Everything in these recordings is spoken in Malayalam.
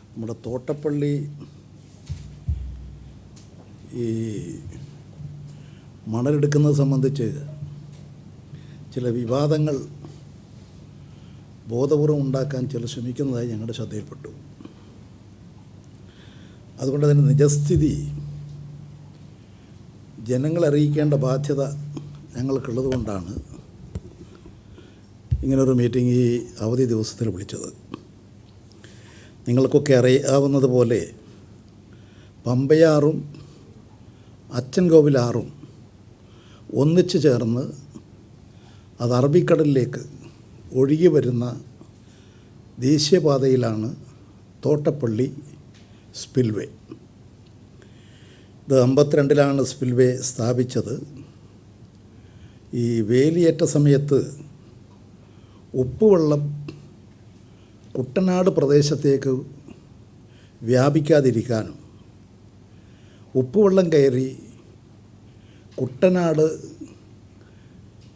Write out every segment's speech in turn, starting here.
നമ്മുടെ തോട്ടപ്പള്ളി ഈ മണലെടുക്കുന്നത് സംബന്ധിച്ച് ചില വിവാദങ്ങൾ ബോധപൂർവം ഉണ്ടാക്കാൻ ചിലർ ശ്രമിക്കുന്നതായി ഞങ്ങളുടെ ശ്രദ്ധയിൽപ്പെട്ടു. അതുകൊണ്ട് അതിൻ്റെ നിജസ്ഥിതി ജനങ്ങളെ അറിയിക്കേണ്ട ബാധ്യത ഞങ്ങൾക്കുള്ളത് കൊണ്ടാണ് ഇങ്ങനൊരു മീറ്റിംഗ് ഈ അവധി ദിവസത്തിൽ വിളിച്ചത്. നിങ്ങൾക്കൊക്കെ അറിയാവുന്നതുപോലെ പമ്പയാറും അച്ചൻകോവിലാറും ഒന്നിച്ചു ചേർന്ന് അത് അറബിക്കടലിലേക്ക് ഒഴുകി വരുന്ന ദേശീയപാതയിലാണ് തോട്ടപ്പള്ളി സ്പിൽവേ. ഇത് 52-ലാണ് സ്പിൽവേ സ്ഥാപിച്ചത്. ഈ വേലിയേറ്റ സമയത്ത് ഉപ്പുവെള്ളം കുട്ടനാട് പ്രദേശത്തേക്ക് വ്യാപിക്കാതിരിക്കാനും ഉപ്പുവെള്ളം കയറി കുട്ടനാട്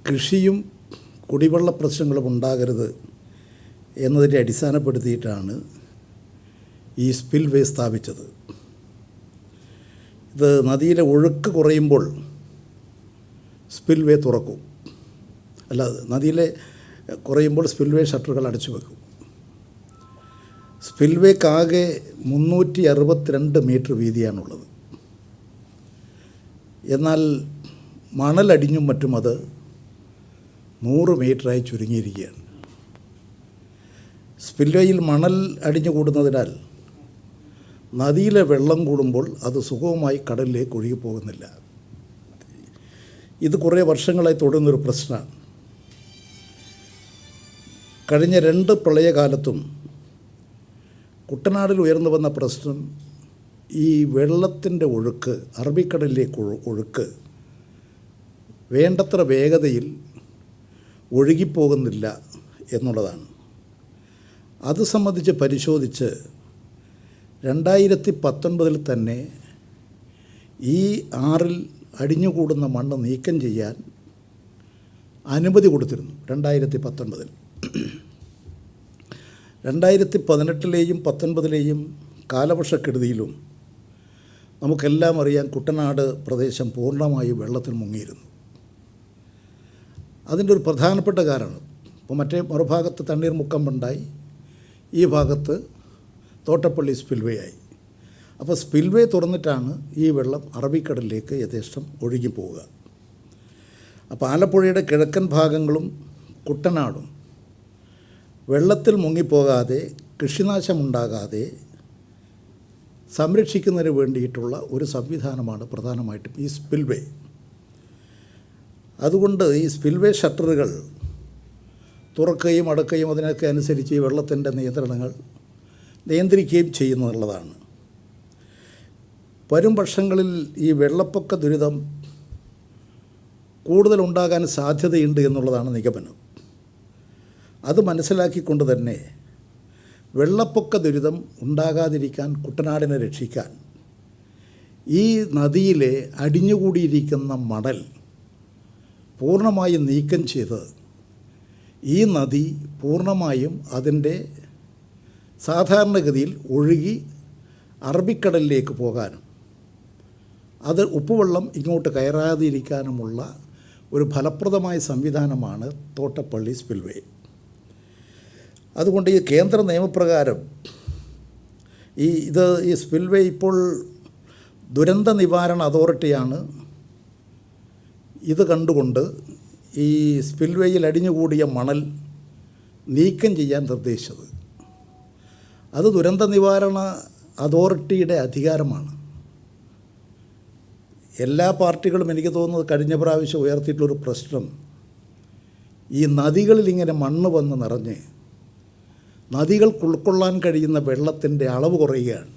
കൃഷിയും കുടിവെള്ള പ്രശ്നങ്ങളും ഉണ്ടാകരുത് എന്നതിനെ അടിസ്ഥാനപ്പെടുത്തിയിട്ടാണ് ഈ സ്പിൽവേ സ്ഥാപിച്ചത്. ഇത് നദിയിലെ ഒഴുക്ക് കുറയുമ്പോൾ സ്പിൽവേ തുറക്കും, അല്ല നദിയിലെ കുറയുമ്പോൾ സ്പിൽവേ ഷട്ടറുകൾ അടച്ചു വെക്കും. സ്പിൽവേക്കാകെ 362 മീറ്റർ വീതിയാണുള്ളത്. എന്നാൽ മണലടിഞ്ഞും മറ്റും അത് 100 മീറ്ററായി ചുരുങ്ങിയിരിക്കുകയാണ്. സ്പിൽവേയിൽ മണൽ അടിഞ്ഞു കൂടുന്നതിനാൽ നദിയിലെ വെള്ളം കൂടുമ്പോൾ അത് സുഗമമായി കടലിലേക്ക് ഒഴുകി പോകുന്നില്ല. ഇത് കുറേ വർഷങ്ങളായി തുടരുന്നൊരു പ്രശ്നമാണ്. കഴിഞ്ഞ 2 പ്രളയകാലത്തും കുട്ടനാടിൽ ഉയർന്നു വന്ന പ്രശ്നം ഈ വെള്ളത്തിൻ്റെ ഒഴുക്ക്, അറബിക്കടലിലേക്ക് ഒഴുക്ക് വേണ്ടത്ര വേഗതയിൽ ഒഴുകിപ്പോകുന്നില്ല എന്നുള്ളതാണ്. അത് സംബന്ധിച്ച് പരിശോധിച്ച് 2019 തന്നെ ഈ ആറിൽ അടിഞ്ഞുകൂടുന്ന മണ്ണ് നീക്കം ചെയ്യാൻ അനുമതി കൊടുത്തിരുന്നു. 2019 2018-ലെയും 2019-ലെയും കാലവർഷക്കെടുതിയിലും നമുക്കെല്ലാം അറിയാം കുട്ടനാട് പ്രദേശം പൂർണ്ണമായും വെള്ളത്തിൽ മുങ്ങിയിരുന്നു. അതിൻ്റെ ഒരു പ്രധാനപ്പെട്ട കാരണം ഇപ്പോൾ മറുഭാഗത്ത് തണ്ണീർമുക്കമുണ്ടായി, ഈ ഭാഗത്ത് തോട്ടപ്പള്ളി സ്പിൽവേ ആയി. അപ്പോൾ സ്പിൽവേ തുറന്നിട്ടാണ് ഈ വെള്ളം അറബിക്കടലിലേക്ക് യഥേഷ്ടം ഒഴുകി പോവുക. അപ്പോൾ ആലപ്പുഴയുടെ കിഴക്കൻ ഭാഗങ്ങളും കുട്ടനാടും വെള്ളത്തിൽ മുങ്ങിപ്പോകാതെ കൃഷിനാശമുണ്ടാകാതെ സംരക്ഷിക്കുന്നതിന് വേണ്ടിയിട്ടുള്ള ഒരു സംവിധാനമാണ് പ്രധാനമായിട്ടും ഈ സ്പിൽവേ. അതുകൊണ്ട് ഈ സ്പിൽവേ ഷട്ടറുകൾ തുറക്കുകയും അടക്കുകയും അതിനൊക്കെ അനുസരിച്ച് ഈ വെള്ളത്തിൻ്റെ നിയന്ത്രണങ്ങൾ നിയന്ത്രിക്കുകയും ചെയ്യുന്നുള്ളതാണ്. വരും വർഷങ്ങളിൽ ഈ വെള്ളപ്പൊക്ക ദുരിതം കൂടുതലുണ്ടാകാൻ സാധ്യതയുണ്ട് എന്നുള്ളതാണ് നിഗമനം. അത് മനസ്സിലാക്കിക്കൊണ്ട് തന്നെ വെള്ളപ്പൊക്ക ദുരിതം ഉണ്ടാകാതിരിക്കാൻ, കുട്ടനാടിനെ രക്ഷിക്കാൻ ഈ നദിയിലെ അടിഞ്ഞുകൂടിയിരിക്കുന്ന മണൽ പൂർണ്ണമായും നീക്കം ചെയ്ത് ഈ നദി പൂർണ്ണമായും അതിൻ്റെ സാധാരണഗതിയിൽ ഒഴുകി അറബിക്കടലിലേക്ക് പോകാനും അത് ഉപ്പുവെള്ളം ഇങ്ങോട്ട് കയറാതിരിക്കാനുമുള്ള ഒരു ഫലപ്രദമായ സംവിധാനമാണ് തോട്ടപ്പള്ളി സ്പിൽവേ. അതുകൊണ്ട് ഈ കേന്ദ്ര നിയമപ്രകാരം ഈ സ്പിൽവേ ഇപ്പോൾ ദുരന്ത നിവാരണ അതോറിറ്റിയാണ് ഇത് കണ്ടുകൊണ്ട് ഈ സ്പിൽവേയിൽ അടിഞ്ഞുകൂടിയ മണൽ നീക്കം ചെയ്യാൻ നിർദ്ദേശിച്ചത്. അത് ദുരന്ത നിവാരണ അതോറിറ്റിയുടെ അധികാരമാണ്. എല്ലാ പാർട്ടികളും എനിക്ക് തോന്നുന്നത് കഴിഞ്ഞ പ്രാവശ്യം ഉയർത്തിയിട്ടുള്ളൊരു പ്രശ്നം ഈ നദികളിൽ ഇങ്ങനെ മണ്ണ് വന്ന് നിറഞ്ഞ് നദികൾക്ക് ഉൾക്കൊള്ളാൻ കഴിയുന്ന വെള്ളത്തിൻ്റെ അളവ് കുറയുകയാണ്.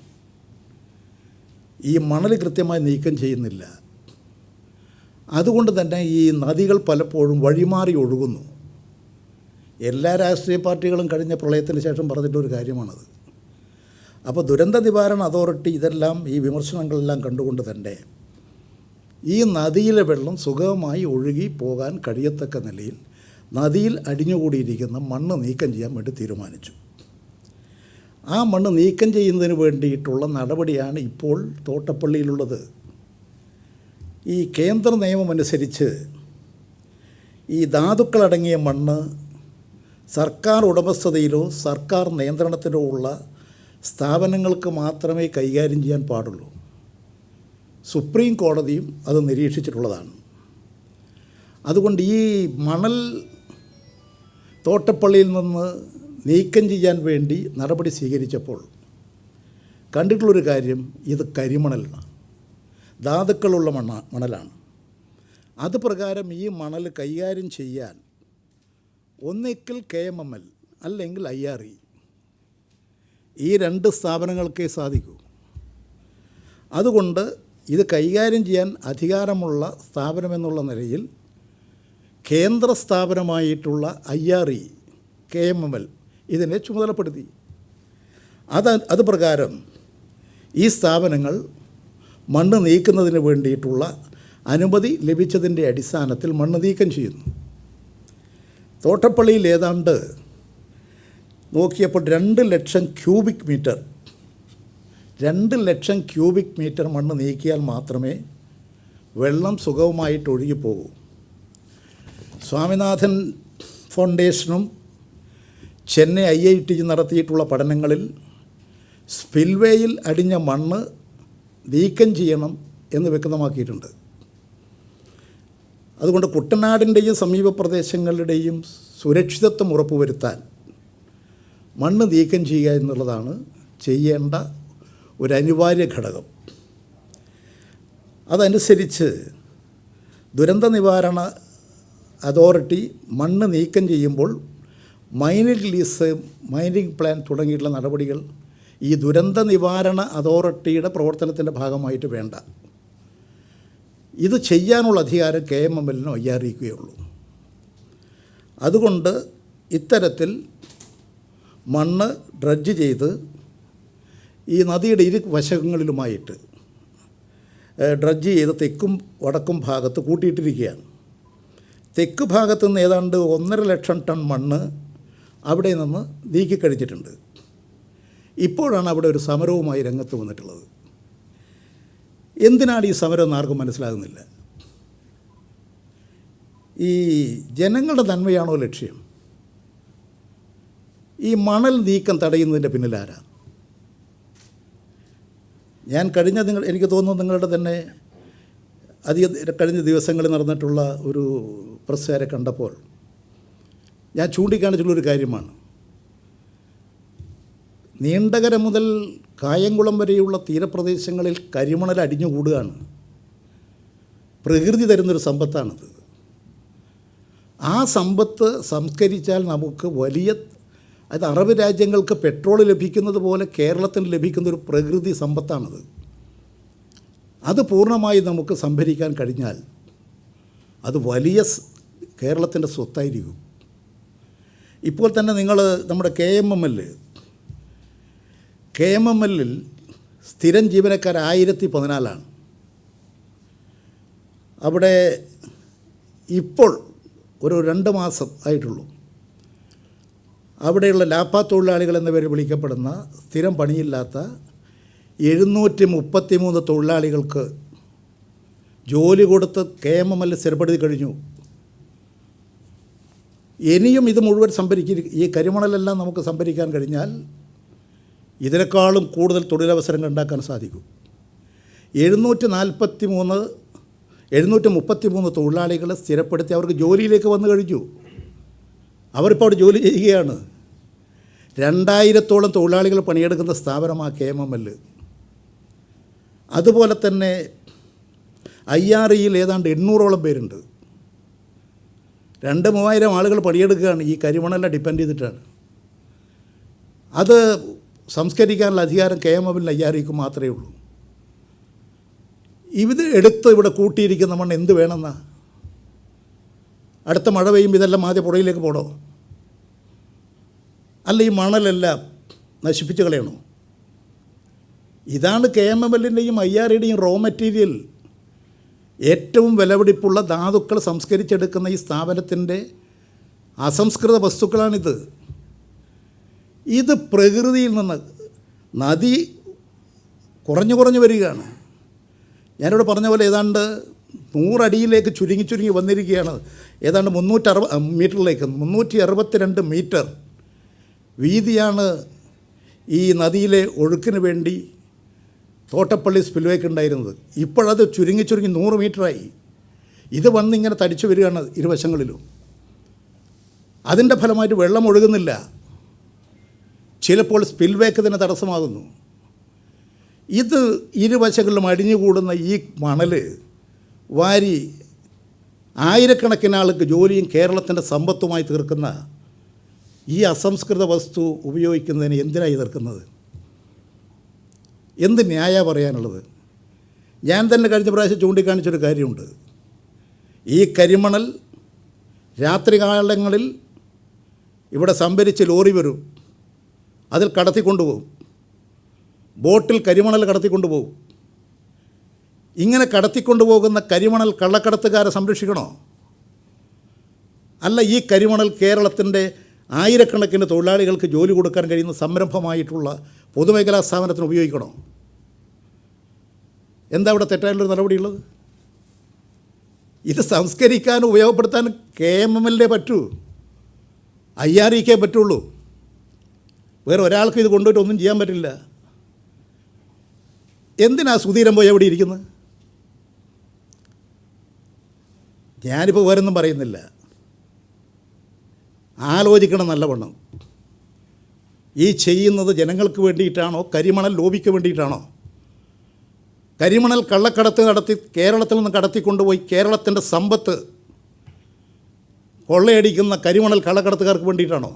ഈ മണൽ കൃത്യമായി നീക്കം ചെയ്യുന്നില്ല. അതുകൊണ്ട് തന്നെ ഈ നദികൾ പലപ്പോഴും വഴിമാറി ഒഴുകുന്നു. എല്ലാ രാഷ്ട്രീയ പാർട്ടികളും കഴിഞ്ഞ പ്രളയത്തിന് ശേഷം പറഞ്ഞിട്ടൊരു കാര്യമാണത്. അപ്പോൾ ദുരന്ത നിവാരണ അതോറിറ്റി ഇതെല്ലാം ഈ വിമർശനങ്ങളെല്ലാം കണ്ടുകൊണ്ട് തന്നെ ഈ നദിയിലെ വെള്ളം സുഗമമായി ഒഴുകി പോകാൻ കഴിയത്തക്ക നിലയിൽ നദിയിൽ അടിഞ്ഞുകൂടിയിരിക്കുന്ന മണ്ണ് നീക്കം ചെയ്യാൻ വേണ്ടി തീരുമാനിച്ചു. ആ മണ്ണ് നീക്കം ചെയ്യുന്നതിന് വേണ്ടിയിട്ടുള്ള നടപടിയാണ് ഇപ്പോൾ തോട്ടപ്പള്ളിയിലുള്ളത്. ഈ കേന്ദ്ര നിയമമനുസരിച്ച് ഈ ധാതുക്കളടങ്ങിയ മണ്ണ് സർക്കാർ ഉടമസ്ഥതയിലോ സർക്കാർ നിയന്ത്രണത്തിലോ ഉള്ള സ്ഥാപനങ്ങൾക്ക് മാത്രമേ കൈകാര്യം ചെയ്യാൻ പാടുള്ളൂ. സുപ്രീം കോടതിയും അത് നിരീക്ഷിച്ചിട്ടുള്ളതാണ്. അതുകൊണ്ട് ഈ മണൽ തോട്ടപ്പള്ളിയിൽ നിന്ന് നീക്കം ചെയ്യാൻ വേണ്ടി നടപടി സ്വീകരിച്ചപ്പോൾ കണ്ടിട്ടുള്ളൊരു കാര്യം, ഇത് കരിമണലാണ്, ധാതുക്കളുള്ള മണലാണ്. അത് പ്രകാരം ഈ മണൽ കൈകാര്യം ചെയ്യാൻ ഒന്നിക്കൽ KMML അല്ലെങ്കിൽ IRE, ഈ രണ്ട് സ്ഥാപനങ്ങൾക്കേ സാധിക്കൂ. അതുകൊണ്ട് ഇത് കൈകാര്യം ചെയ്യാൻ അധികാരമുള്ള സ്ഥാപനമെന്നുള്ള നിലയിൽ കേന്ദ്ര സ്ഥാപനമായിട്ടുള്ള IRE, KMML ഇതിനെ ചുമതലപ്പെടുത്തി. അത് പ്രകാരം ഈ സ്ഥാപനങ്ങൾ മണ്ണ് നീക്കുന്നതിന് വേണ്ടിയിട്ടുള്ള അനുമതി ലഭിച്ചതിൻ്റെ അടിസ്ഥാനത്തിൽ മണ്ണ് നീക്കം ചെയ്യുന്നു. തോട്ടപ്പള്ളിയിൽ ഏതാണ്ട് നോക്കിയപ്പോൾ 2 ലക്ഷം ക്യൂബിക് മീറ്റർ മണ്ണ് നീക്കിയാൽ മാത്രമേ വെള്ളം സുഗമമായിട്ട് ഒഴുകിപ്പോകൂ. സ്വാമിനാഥൻ ഫൗണ്ടേഷനും ചെന്നൈ IIT നടത്തിയിട്ടുള്ള പഠനങ്ങളിൽ സ്പിൽവേയിൽ അടിഞ്ഞ മണ്ണ് നീക്കം ചെയ്യണം എന്ന് വ്യക്തമാക്കിയിട്ടുണ്ട്. അതുകൊണ്ട് കുട്ടനാടിൻ്റെയും സമീപ പ്രദേശങ്ങളുടെയും സുരക്ഷിതത്വം ഉറപ്പുവരുത്താൻ മണ്ണ് നീക്കം ചെയ്യുക എന്നുള്ളതാണ് ചെയ്യേണ്ട ഒരു അനിവാര്യ ഘടകം. അതനുസരിച്ച് ദുരന്ത നിവാരണ അതോറിറ്റി മണ്ണ് നീക്കം ചെയ്യുമ്പോൾ മൈനിങ് ലീസ്, മൈനിങ് പ്ലാൻ തുടങ്ങിയിട്ടുള്ള നടപടികൾ ഈ ദുരന്ത നിവാരണ അതോറിറ്റിയുടെ പ്രവർത്തനത്തിൻ്റെ ഭാഗമായിട്ട് വേണ്ട. ഇത് ചെയ്യാനുള്ള അധികാരം KMMLനോ IREക്കുള്ളൂ. അതുകൊണ്ട് ഇത്തരത്തിൽ മണ്ണ് ഡ്രഡ്ജ് ചെയ്ത് ഈ നദിയുടെ ഇരു വശങ്ങളിലുമായിട്ട് ഡ്രഡ്ജ് ചെയ്ത് തെക്കും വടക്കും ഭാഗത്ത് കൂട്ടിയിട്ടിരിക്കുകയാണ്. തെക്ക് ഭാഗത്ത് നിന്ന് ഏതാണ്ട് 1.5 ലക്ഷം ടൺ മണ്ണ് അവിടെ നിന്ന് നീക്കിക്കഴിച്ചിട്ടുണ്ട്. ഇപ്പോഴാണ് അവിടെ ഒരു സമരവുമായി രംഗത്ത് വന്നിട്ടുള്ളത്. എന്തിനാണ് ഈ സമരം എന്ന് ആർക്കും മനസ്സിലാകുന്നില്ല. ഈ ജനങ്ങളുടെ നന്മയാണോ ലക്ഷ്യം? ഈ മണൽ നീക്കം തടയുന്നതിൻ്റെ പിന്നിലാരാ? ഞാൻ എനിക്ക് തോന്നുന്നു നിങ്ങളുടെ തന്നെ കഴിഞ്ഞ ദിവസങ്ങളിൽ നടന്നിട്ടുള്ള ഒരു പ്രസ്സുകാരെ കണ്ടപ്പോൾ ഞാൻ ചൂണ്ടിക്കാണിച്ചുള്ളൊരു കാര്യമാണ്. നീണ്ടകര മുതൽ കായംകുളം വരെയുള്ള തീരപ്രദേശങ്ങളിൽ കരിമണൽ അടിഞ്ഞുകൂടുകയാണ്. പ്രകൃതി തരുന്നൊരു സമ്പത്താണത്. ആ സമ്പത്ത് സംസ്കരിച്ചാൽ നമുക്ക് അത് അറബ് രാജ്യങ്ങൾക്ക് പെട്രോൾ ലഭിക്കുന്നത് പോലെ കേരളത്തിന് ലഭിക്കുന്നൊരു പ്രകൃതി സമ്പത്താണത്. അത് പൂർണ്ണമായി നമുക്ക് സംഭരിക്കാൻ കഴിഞ്ഞാൽ അത് വലിയ കേരളത്തിൻ്റെ സ്വത്തായിരിക്കും. ഇപ്പോൾ തന്നെ നമ്മുടെ KMMLൽ സ്ഥിരം ജീവനക്കാർ 1014 അവിടെ ഇപ്പോൾ ഒരു 2 മാസം ആയിട്ടുള്ളൂ. അവിടെയുള്ള ലാപ്പ തൊഴിലാളികൾ എന്ന പേരിൽ വിളിക്കപ്പെടുന്ന സ്ഥിരം പണിയില്ലാത്ത 733 തൊഴിലാളികൾക്ക് ജോലി കൊടുത്ത് KMML സ്ഥിരപ്പെടുത്തി കഴിഞ്ഞു. ഇനിയും ഇത് മുഴുവൻ ഈ കരിമണലെല്ലാം നമുക്ക് സംഭരിക്കാൻ കഴിഞ്ഞാൽ ഇതിനേക്കാളും കൂടുതൽ തൊഴിലവസരങ്ങൾ ഉണ്ടാക്കാൻ സാധിക്കും. 733 തൊഴിലാളികളെ സ്ഥിരപ്പെടുത്തി അവർക്ക് ജോലിയിലേക്ക് വന്നു കഴിഞ്ഞു. അവരിപ്പോൾ അവിടെ ജോലി ചെയ്യുകയാണ്. 2000-ഓളം തൊഴിലാളികൾ പണിയെടുക്കുന്ന സ്ഥാപനമാണ് KMML. അതുപോലെ തന്നെ IREയിൽ ഏതാണ്ട് 800-ഓളം പേരുണ്ട്. 2-3000 ആളുകൾ പണിയെടുക്കുകയാണ്. ഈ കരിമണലിനെ ഡിപ്പെൻഡ് ചെയ്തിട്ടാണ്. അത് സംസ്കരിക്കാനുള്ള അധികാരം KMML IREക്ക് മാത്രമേ ഉള്ളൂ. ഇത് എടുത്ത് ഇവിടെ കൂട്ടിയിരിക്കുന്ന മണ്ണ് എന്ത് വേണമെന്നാ? അടുത്ത മഴ പെയ്യുമ്പോൾ ഇതെല്ലാം ആദ്യം പുഴയിലേക്ക് പോടോ? അല്ല, ഈ മണലെല്ലാം നശിപ്പിച്ച് കളയണോ? ഇതാണ് KMMLൻ്റെയും IREയുടെയും റോ മെറ്റീരിയൽ. ഏറ്റവും വിലപിടിപ്പുള്ള ധാതുക്കൾ സംസ്കരിച്ചെടുക്കുന്ന ഈ സ്ഥാപനത്തിൻ്റെ അസംസ്കൃത വസ്തുക്കളാണിത്. ഇത് പ്രകൃതിയിൽ നിന്ന് നദി കുറഞ്ഞു വരികയാണ്. ഞാനിവിടെ പറഞ്ഞ പോലെ ഏതാണ്ട് 100 അടിയിലേക്ക് ചുരുങ്ങി വന്നിരിക്കുകയാണ്. ഏതാണ്ട് 360 മീറ്ററിലേക്ക് 362 മീറ്റർ വീതിയാണ് ഈ നദിയിലെ ഒഴുക്കിന് വേണ്ടി തോട്ടപ്പള്ളി സ്പിൽവേക്ക് ഉണ്ടായിരുന്നത്. ഇപ്പോഴത് ചുരുങ്ങി 100 മീറ്ററായി. ഇത് വന്നിങ്ങനെ തടിച്ചു വരികയാണ് ഇരുവശങ്ങളിലും. അതിൻ്റെ ഫലമായിട്ട് വെള്ളം ഒഴുകുന്നില്ല. ചിലപ്പോൾ സ്പിൽവേക്ക് തന്നെ തടസ്സമാകുന്നു. ഇത് ഇരുവശങ്ങളിലും അടിഞ്ഞുകൂടുന്ന ഈ മണൽ വാരി ആയിരക്കണക്കിന് ആൾക്ക് ജോലിയും കേരളത്തിൻ്റെ സമ്പത്തുമായി തീർക്കുന്ന ഈ അസംസ്കൃത വസ്തു ഉപയോഗിക്കുന്നതിന് എന്തിനാണ് എതിർക്കുന്നത്? എന്ത് ന്യായ പറയാനുള്ളത്? ഞാൻ തന്നെ കഴിഞ്ഞ പ്രാവശ്യം ചൂണ്ടിക്കാണിച്ചൊരു കാര്യമുണ്ട്. ഈ കരിമണൽ രാത്രികാലങ്ങളിൽ ഇവിടെ സംഭരിച്ച് ലോറി വരും, അതിൽ കടത്തിക്കൊണ്ടുപോകും. ബോട്ടിൽ കരിമണൽ കടത്തിക്കൊണ്ടുപോകും. ഇങ്ങനെ കടത്തിക്കൊണ്ടുപോകുന്ന കരിമണൽ കള്ളക്കടത്തുകാരെ സംരക്ഷിക്കണോ? അല്ല, ഈ കരിമണൽ കേരളത്തിൻ്റെ ആയിരക്കണക്കിന് തൊഴിലാളികൾക്ക് ജോലി കൊടുക്കാൻ കഴിയുന്ന സംരംഭമായിട്ടുള്ള പൊതുമേഖലാ സ്ഥാപനത്തിന് ഉപയോഗിക്കണോ? എന്താ ഇവിടെ തെറ്റായിട്ടുള്ളൊരു നടപടിയുള്ളത്? ഇത് സംസ്കരിക്കാനും ഉപയോഗപ്പെടുത്താനും KMML പറ്റൂ, IREK പറ്റുള്ളൂ. വേറെ ഒരാൾക്കും ഇത് കൊണ്ടുപോയിട്ട് ഒന്നും ചെയ്യാൻ പറ്റില്ല. എന്തിനാ സുധീരൻ പോയി എവിടെ ഇരിക്കുന്നത്? ഞാനിപ്പോൾ വേറൊന്നും പറയുന്നില്ല. ആലോചിക്കണം നല്ലവണ്ണം. ഈ ചെയ്യുന്നത് ജനങ്ങൾക്ക് വേണ്ടിയിട്ടാണോ, കരിമണൽ ലോബിക്ക് വേണ്ടിയിട്ടാണോ? കരിമണൽ കള്ളക്കടത്ത് നടത്തി കേരളത്തിൽ നിന്ന് കടത്തിക്കൊണ്ടുപോയി കേരളത്തിൻ്റെ സമ്പത്ത് കൊള്ളയടിക്കുന്ന കരിമണൽ കള്ളക്കടത്തുകാർക്ക് വേണ്ടിയിട്ടാണോ?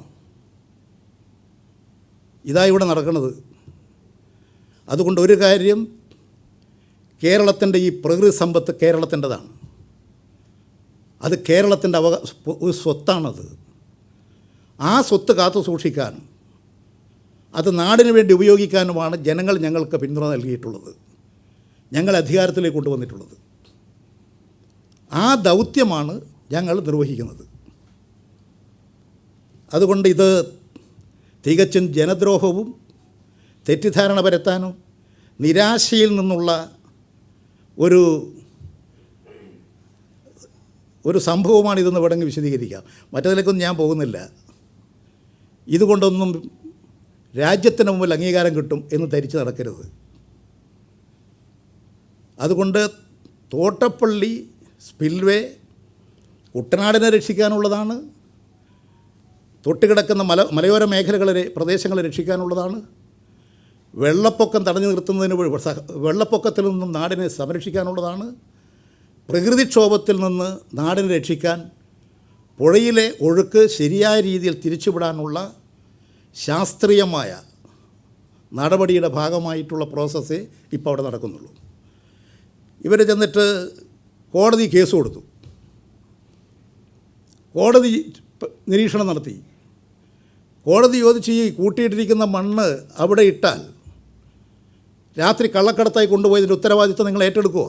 ഇതാ ഇവിടെ നടക്കുന്നത്. അതുകൊണ്ട് ഒരു കാര്യം, കേരളത്തിൻ്റെ ഈ പ്രകൃതി സമ്പത്ത് കേരളത്തിൻ്റെതാണ്. അത് കേരളത്തിൻ്റെ ഒരു സ്വത്താണത്. ആ സ്വത്ത് കാത്തു സൂക്ഷിക്കാനും അത് നാടിന് വേണ്ടി ഉപയോഗിക്കാനുമാണ് ജനങ്ങൾ ഞങ്ങൾക്ക് പിന്തുണ നൽകിയിട്ടുള്ളത്, ഞങ്ങൾ അധികാരത്തിലേക്ക് കൊണ്ടുവന്നിട്ടുള്ളത്. ആ ദൗത്യമാണ് ഞങ്ങൾ നിർവഹിക്കുന്നത്. അതുകൊണ്ട് ഇത് തികച്ചും ജനദ്രോഹവും തെറ്റിദ്ധാരണ പരത്താനും നിരാശയിൽ നിന്നുള്ള ഒരു സംഭവമാണിതെന്ന് വേണമെങ്കിൽ വിശദീകരിക്കാം. മറ്റതിലേക്കൊന്നും ഞാൻ പോകുന്നില്ല. ഇതുകൊണ്ടൊന്നും രാജ്യത്തിന് മുമ്പിൽ അംഗീകാരം കിട്ടും എന്ന് ധരിച്ച് നടക്കരുത്. അതുകൊണ്ട് തോട്ടപ്പള്ളി സ്പിൽവേ കുട്ടനാടിനെ രക്ഷിക്കാനുള്ളതാണ്, തൊട്ടുകിടക്കുന്ന മലയോര മേഖലകളെ പ്രദേശങ്ങളെ രക്ഷിക്കാനുള്ളതാണ്, വെള്ളപ്പൊക്കം തടഞ്ഞു നിർത്തുന്നതിന് വെള്ളപ്പൊക്കത്തിൽ നിന്നും നാടിനെ സംരക്ഷിക്കാനുള്ളതാണ്, പ്രകൃതിക്ഷോഭത്തിൽ നിന്ന് നാടിനെ രക്ഷിക്കാൻ പുഴയിലെ ഒഴുക്ക് ശരിയായ രീതിയിൽ തിരിച്ചുവിടാനുള്ള ശാസ്ത്രീയമായ നടപടിയുടെ ഭാഗമായിട്ടുള്ള പ്രോസസ്സേ ഇപ്പോൾ അവിടെ നടക്കുന്നുള്ളൂ. ഇവർ ചെന്നിട്ട് കോടതി കേസ് കൊടുത്തു. കോടതി നിരീക്ഷണം നടത്തി. കോടതി ചോദിച്ച് ഈ കൂട്ടിയിട്ടിരിക്കുന്ന മണ്ണ് അവിടെ ഇട്ടാൽ രാത്രി കള്ളക്കടത്തായി കൊണ്ടുപോയതിൻ്റെ ഉത്തരവാദിത്വം നിങ്ങൾ ഏറ്റെടുക്കുമോ?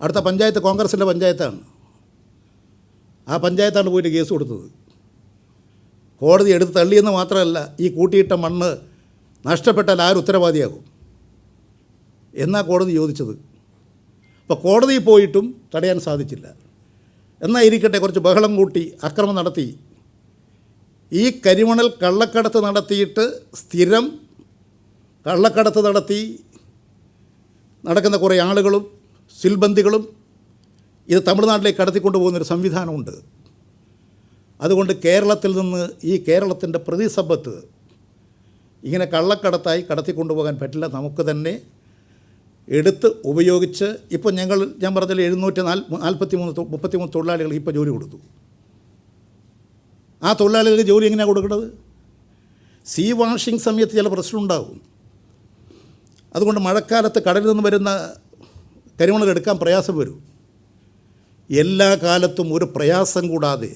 അടുത്ത പഞ്ചായത്ത് കോൺഗ്രസിൻ്റെ പഞ്ചായത്താണ്. ആ പഞ്ചായത്താണ് പോയിട്ട് കേസ് കൊടുത്തത്. കോടതി എടുത്ത് തള്ളിയെന്ന് മാത്രമല്ല, ഈ കൂട്ടിയിട്ട മണ്ണ് നഷ്ടപ്പെട്ടാൽ ആര് ഉത്തരവാദിയാകും എന്നാണ് കോടതി ചോദിച്ചത്. അപ്പോൾ കോടതിയിൽ പോയിട്ടും തടയാൻ സാധിച്ചില്ല. എന്നാൽ ഇരിക്കട്ടെ, കുറച്ച് ബഹളം കൂട്ടി അക്രമം നടത്തി. ഈ കരിമണൽ കള്ളക്കടത്ത് നടത്തിയിട്ട് സ്ഥിരം കള്ളക്കടത്ത് നടത്തി നടക്കുന്ന കുറേ ആളുകളും സിൽബന്ദികളും ഇത് തമിഴ്നാട്ടിലേക്ക് കടത്തിക്കൊണ്ടു പോകുന്നൊരു സംവിധാനമുണ്ട്. അതുകൊണ്ട് കേരളത്തിൽ നിന്ന് ഈ കേരളത്തിൻ്റെ പ്രതിസമ്പത്ത് ഇങ്ങനെ കള്ളക്കടത്തായി കടത്തിക്കൊണ്ടുപോകാൻ പറ്റില്ല. നമുക്ക് തന്നെ എടുത്ത് ഉപയോഗിച്ച് ഇപ്പോൾ ഞാൻ പറഞ്ഞതിൽ 743 തൊഴിലാളികൾ ഇപ്പോൾ ജോലി കൊടുത്തു. ആ തൊഴിലാളികൾക്ക് ജോലി എങ്ങനെയാണ് കൊടുക്കുന്നത്? സീ വാഷിംഗ് സമയത്ത് ചില പ്രശ്നമുണ്ടാകും. അതുകൊണ്ട് മഴക്കാലത്ത് കടലിൽ നിന്ന് വരുന്ന കരിമണൽ എടുക്കാൻ പ്രയാസം വരും. എല്ലാ കാലത്തും ഒരു പ്രയാസം കൂടാതെ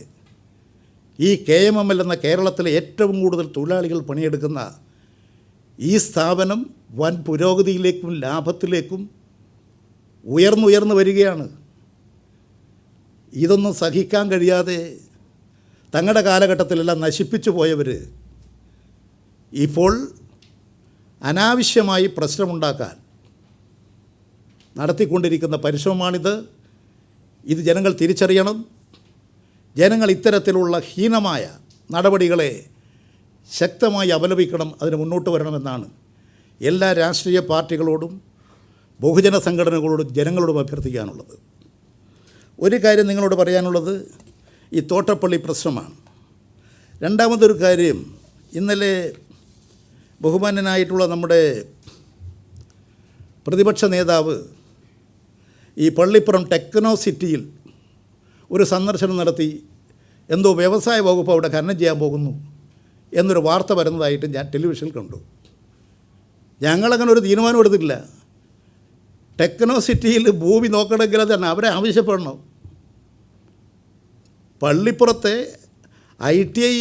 ഈ KMML എന്ന കേരളത്തിലെ ഏറ്റവും കൂടുതൽ തൊഴിലാളികൾ പണിയെടുക്കുന്ന ഈ സ്ഥാപനം വൻ പുരോഗതിയിലേക്കും ലാഭത്തിലേക്കും ഉയർന്നു വരികയാണ്. ഇതൊന്നും സഹിക്കാൻ കഴിയാതെ തങ്ങളുടെ കാലഘട്ടത്തിലെല്ലാം നശിപ്പിച്ചു പോയവർ ഇപ്പോൾ അനാവശ്യമായി പ്രശ്നമുണ്ടാക്കാൻ നടത്തിക്കൊണ്ടിരിക്കുന്ന പരിശ്രമമാണിത്. ഇത് ജനങ്ങൾ തിരിച്ചറിയണം. ജനങ്ങൾ ഇത്തരത്തിലുള്ള ഹീനമായ നടപടികളെ ശക്തമായി അപലപിക്കണം, അതിന് മുന്നോട്ട് വരണമെന്നാണ് എല്ലാ രാഷ്ട്രീയ പാർട്ടികളോടും ബഹുജന സംഘടനകളോടും ജനങ്ങളോടും അഭ്യർത്ഥിക്കാനുള്ളത്. ഒരു കാര്യം നിങ്ങളോട് പറയാനുള്ളത് ഈ തോട്ടപ്പള്ളി പ്രശ്നമാണ്. രണ്ടാമതൊരു കാര്യം, ഇന്നലെ ബഹുമാന്യനായിട്ടുള്ള നമ്മുടെ പ്രതിപക്ഷ നേതാവ് ഈ പള്ളിപ്പുറം ടെക്നോ സിറ്റിയിൽ ഒരു സന്ദർശനം നടത്തി എന്തോ വ്യവസായ വകുപ്പ് അവിടെ ഖനനം ചെയ്യാൻ പോകുന്നു എന്നൊരു വാർത്ത വരുന്നതായിട്ട് ഞാൻ ടെലിവിഷനിൽ കണ്ടു. ഞങ്ങളങ്ങനെ ഒരു തീരുമാനം എടുത്തിട്ടില്ല. ടെക്നോ സിറ്റിയിൽ ഭൂമി നോക്കണമെങ്കിൽ തന്നെ അവരെ ആവശ്യപ്പെടണം. പള്ളിപ്പുറത്തെ ITI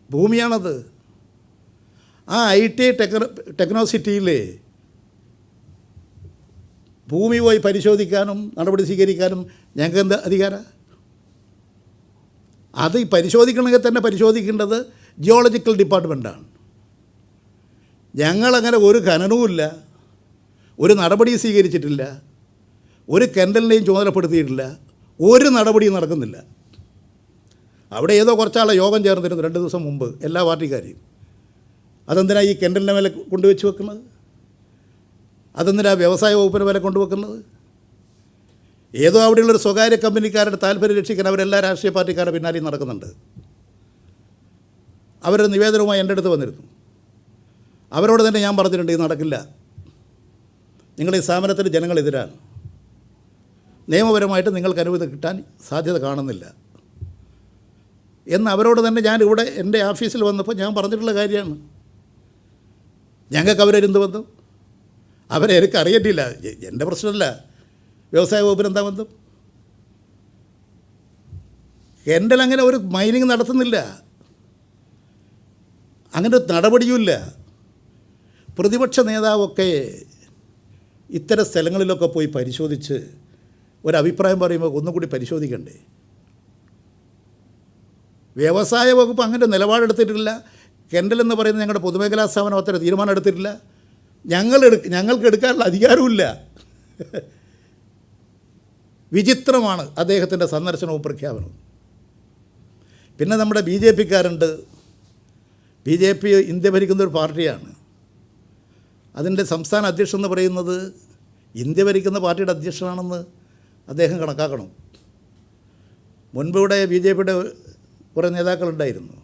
ഭൂമിയാണത്. ആ ITI ടെക്നോ സിറ്റിയിൽ ഭൂമി പോയി പരിശോധിക്കാനും നടപടി സ്വീകരിക്കാനും ഞങ്ങൾക്ക് എന്താ അധികാരം? അത് പരിശോധിക്കണമെങ്കിൽ തന്നെ പരിശോധിക്കേണ്ടത് ജിയോളജിക്കൽ ഡിപ്പാർട്ട്മെൻറ്റാണ്. ഞങ്ങളങ്ങനെ ഒരു ഖനനവുമില്ല, ഒരു നടപടി സ്വീകരിച്ചിട്ടില്ല, ഒരു കെൻഡലിനെയും ചുമതലപ്പെടുത്തിയിട്ടില്ല, ഒരു നടപടിയും നടക്കുന്നില്ല. അവിടെ ഏതോ കുറച്ചാളെ യോഗം ചേർന്നിരുന്നു 2 ദിവസം മുമ്പ് എല്ലാ പാർട്ടിക്കാരെയും. അതെന്തിനാണ് ഈ കെൻഡലിൻ്റെ മേലെ കൊണ്ടുവച്ച് വെക്കുന്നത്? അതെന്തിനാണ് വ്യവസായ വകുപ്പിന് മേലെ കൊണ്ടുവെക്കുന്നത്? ഏതോ അവിടെയുള്ളൊരു സ്വകാര്യ കമ്പനിക്കാരുടെ താല്പര്യം രക്ഷിക്കാൻ അവരെല്ലാ രാഷ്ട്രീയ പാർട്ടിക്കാരുടെ പിന്നാലെയും നടക്കുന്നുണ്ട്. അവരൊരു നിവേദനവുമായി എൻ്റെ അടുത്ത് വന്നിരുന്നു. അവരോട് തന്നെ ഞാൻ പറഞ്ഞിട്ടുണ്ട്, ഇത് നടക്കില്ല, നിങ്ങളീ സ്ഥാപനത്തിന് ജനങ്ങളെതിരാണ്, നിയമപരമായിട്ട് നിങ്ങൾക്ക് അനുമതി കിട്ടാൻ സാധ്യത കാണുന്നില്ല എന്ന് അവരോട് തന്നെ ഞാൻ ഇവിടെ എൻ്റെ ഓഫീസിൽ വന്നപ്പോൾ ഞാൻ പറഞ്ഞിട്ടുള്ള കാര്യമാണ്. ഞങ്ങൾക്ക് അവരെന്ത് ബന്ധം? അവരെ എനിക്ക് അറിയത്തില്ല, എൻ്റെ പ്രശ്നമല്ല. വ്യവസായ വകുപ്പിന് എന്താ ബന്ധം? കെൻഡൽ അങ്ങനെ ഒരു മൈനിങ് നടത്തുന്നില്ല, അങ്ങനെ നടപടിയുമില്ല. പ്രതിപക്ഷ നേതാവൊക്കെ ഇത്തരം സ്ഥലങ്ങളിലൊക്കെ പോയി പരിശോധിച്ച് ഒരഭിപ്രായം പറയുമ്പോൾ ഒന്നുകൂടി പരിശോധിക്കണ്ടേ? വ്യവസായ വകുപ്പ് അങ്ങനെ നിലപാടെടുത്തിട്ടില്ല. കെൻഡൽ എന്ന് പറയുന്നത് ഞങ്ങളുടെ പൊതുമേഖലാ സ്ഥാപനം അത്ര തീരുമാനം എടുത്തിട്ടില്ല. ഞങ്ങൾക്ക് എടുക്കാനുള്ള അധികാരവുമില്ല. വിചിത്രമാണ് അദ്ദേഹത്തിൻ്റെ സന്ദർശനവും പ്രഖ്യാപനവും. പിന്നെ നമ്മുടെ BJPക്കാരുണ്ട്. BJP ഇന്ത്യ ഭരിക്കുന്നൊരു പാർട്ടിയാണ്. അതിൻ്റെ സംസ്ഥാന അധ്യക്ഷൻ എന്ന് പറയുന്നത് ഇന്ത്യ ഭരിക്കുന്ന പാർട്ടിയുടെ അധ്യക്ഷനാണെന്ന് അദ്ദേഹം കണക്കാക്കണം. മുൻപിവിടെ BJPയുടെ കുറേ നേതാക്കളുണ്ടായിരുന്നു.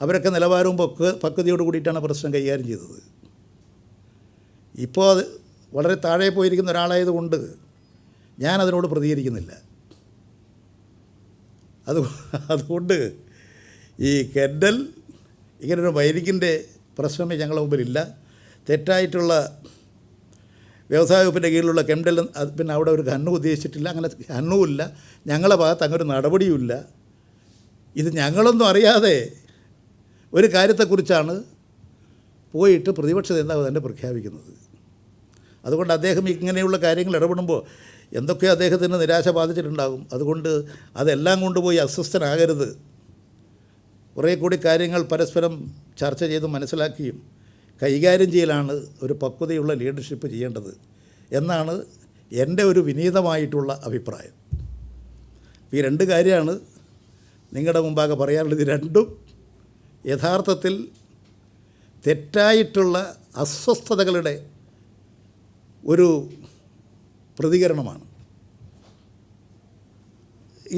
അവരൊക്കെ നിലവാരവും പക്വതയോട് കൂടിയിട്ടാണ് പ്രശ്നം കൈകാര്യം ചെയ്തത്. ഇപ്പോൾ വളരെ താഴെ പോയിരിക്കുന്ന ഒരാളായതുകൊണ്ട് ഞാനതിനോട് പ്രതികരിക്കുന്നില്ല. അതുകൊണ്ട് ഈ കെൻഡൽ ഇങ്ങനൊരു മൈനിങ്ങിൻ്റെ പ്രശ്നമേ ഞങ്ങളുടെ മുമ്പിലില്ല. തെറ്റായിട്ടുള്ള വ്യവസായ വകുപ്പിൻ്റെ കീഴിലുള്ള കെൻഡൽ പിന്നെ അവിടെ ഒരു ഖനനം ഉദ്ദേശിച്ചിട്ടില്ല, അങ്ങനെ ഖനനവുമില്ല. ഞങ്ങളുടെ ഭാഗത്ത് അങ്ങനെ ഒരു നടപടിയുമില്ല. ഇത് ഞങ്ങളൊന്നും അറിയാതെ ഒരു കാര്യത്തെക്കുറിച്ചാണ് പോയിട്ട് പ്രതിപക്ഷ നേതാവ് തന്നെ പ്രഖ്യാപിക്കുന്നത്. അതുകൊണ്ട് അദ്ദേഹം ഇങ്ങനെയുള്ള കാര്യങ്ങൾ ഇടപെടുമ്പോൾ എന്തൊക്കെയോ അദ്ദേഹത്തിന് നിരാശ ബാധിച്ചിട്ടുണ്ടാകും. അതുകൊണ്ട് അതെല്ലാം കൊണ്ടുപോയി അസ്വസ്ഥനാകരുത്. കുറേ കൂടി കാര്യങ്ങൾ പരസ്പരം ചർച്ച ചെയ്ത് മനസ്സിലാക്കിയും കൈകാര്യം ചെയ്യലാണ് ഒരു പക്വതയുള്ള ലീഡർഷിപ്പ് ചെയ്യേണ്ടത് എന്നാണ് എൻ്റെ ഒരു വിനീതമായിട്ടുള്ള അഭിപ്രായം. ഈ 2 കാര്യമാണ് നിങ്ങളുടെ മുമ്പാകെ പറയാനുള്ളത്. ഇത് രണ്ടും യഥാർത്ഥത്തിൽ തെറ്റായിട്ടുള്ള അസ്വസ്ഥതകളുടെ ഒരു പ്രതികരണമാണ്.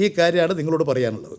ഈ കാര്യമാണ് നിങ്ങളോട് പറയാനുള്ളത്.